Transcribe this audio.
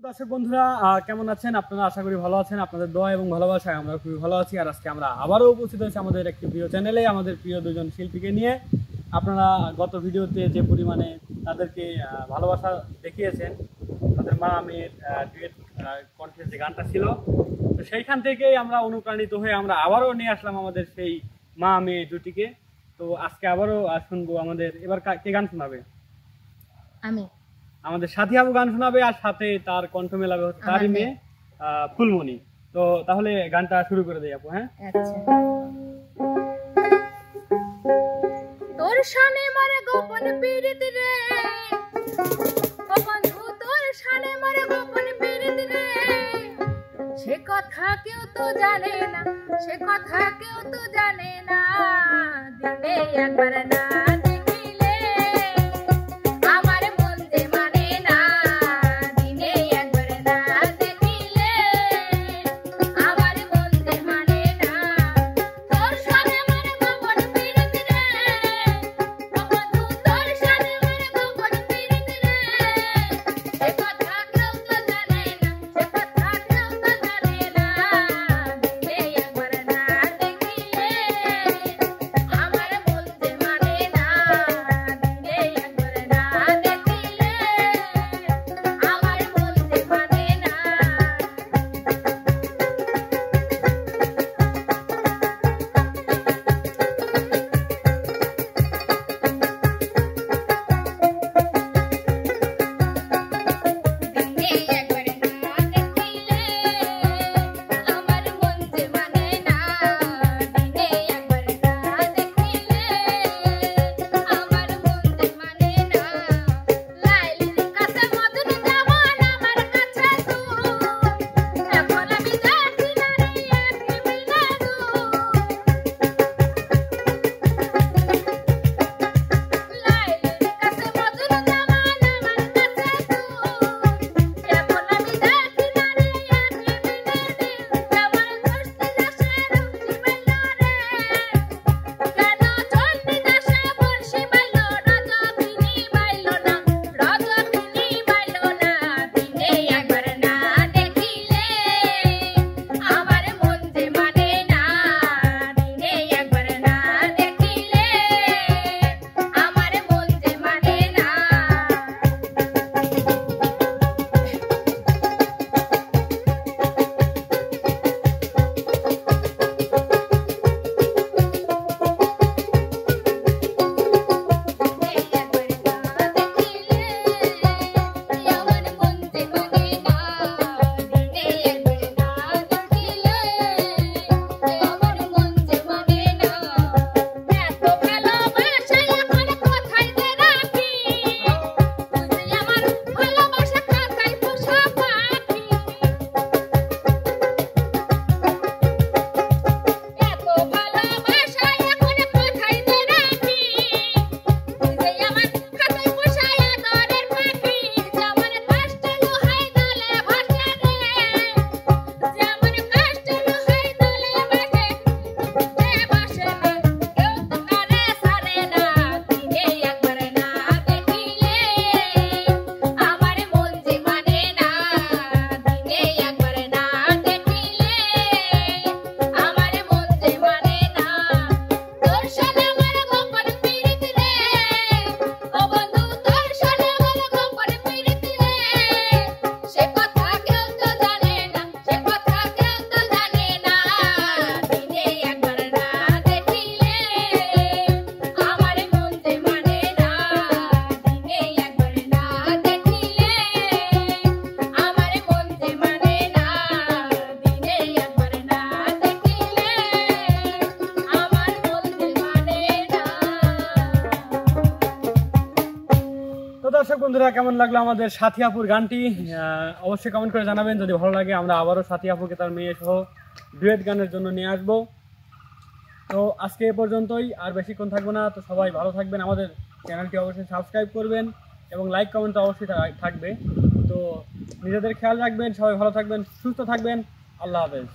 দর্শক বন্ধুরা কেমন আছেন আপনারা? আশা করি ভালো আছেন। আপনাদের দোয়া এবং ভালোবাসায় আমরা খুবই ভালো আছি। আর আজকে আমরা আবারও উপস্থিত হয়েছি আমাদের একটি প্রিয় চ্যানেলে আমাদের প্রিয় দুজন শিল্পীকে নিয়ে। আপনারা গত ভিডিওতে যে পরিমাণে তাদেরকে ভালোবাসা দেখিয়েছেন, তাদের মা মেয়ের ডুয়েট কণ্ঠের যে গানটা ছিল, তো সেইখান থেকেই আমরা অনুপ্রাণিত হয়ে আমরা আবারও নিয়ে আসলাম আমাদের সেই মা মেয়ে জুটিকে। তো আজকে আবারও শুনবো। আমাদের এবার কে গান শোনাবে? আমি। আমাদের সাথী আপু গান শোনাবে, আর সাথে তার কণ্ঠ মেলাবে হচ্ছে তারই মেয়ে ফুলমণি। তো তাহলে গানটা শুরু করে দেই আপু। হ্যাঁ, আচ্ছা। তোর শানে মারে গোপন পীড়িত রে, ও বন্ধু তোর শানে মারে গোপন পীড়িত রে, সে কথা কেউ তো জানে না, সে কথা কেউ তো জানে না, দিনে একবার না দেখিলে আমার মন যে মানে না, দিনে একবার না দেখিলে আমার মন যে মানে না। তোর শানে মারে গোপন পীড়িত রে, ও বন্ধু তোর শানে মারে গোপন পীড়িত রে, সে কথা কেউ তো জানে না, সে কথা কেউ তো জানে না, দিনে একবার না দেখিলে আমার মন যে মানে না, দিনে একবার না দেখিলে আমার মন যে মানে না। দিনে একবার না দেখিলে আমার মন যে মানে না, দিনে একবার না দেখিলে আমার মন যে মানে না। লাইলির কাছে মদন যেমন আমার কাছে তুই, এখন আমি দেখি না রে এক মিলে দূর। লাইলির কাছে মদন যেমন আমার কাছে তুই, এখন আমি দেখি না রে এক মিলে দূর। যেমন ধরতে যাসে রুচি পাইল রে, কেন চলতে যাসে বর্ষি পাইল, রজকিনী পাইল না, রজকিনী পাইল না, দিনে একবার না দেখিলে আমার মন যে মানে না, দিনে একবার না দেখিলে আমার মন যে মানে না। তো দর্শক বন্ধুরা কেমন লাগলো আমাদের সাথী আপুর গানটি? অবশ্যই কমেন্ট করে জানাবেন। যদি ভালো লাগে আমরা আবারও সাথী আপুকে তার মেয়ে সহ ডুয়েট গানের জন্য নিয়ে আসবো। তো আজকে এ পর্যন্তই, আর বেশিক্ষণ থাকবো না। তো সবাই ভালো থাকবেন, আমাদের চ্যানেলটি অবশ্যই সাবস্ক্রাইব করবেন এবং লাইক কমেন্ট তো অবশ্যই থাকবে। তো নিজেদের খেয়াল রাখবেন, সবাই ভালো থাকবেন, সুস্থ থাকবেন। আল্লাহ হাফেজ।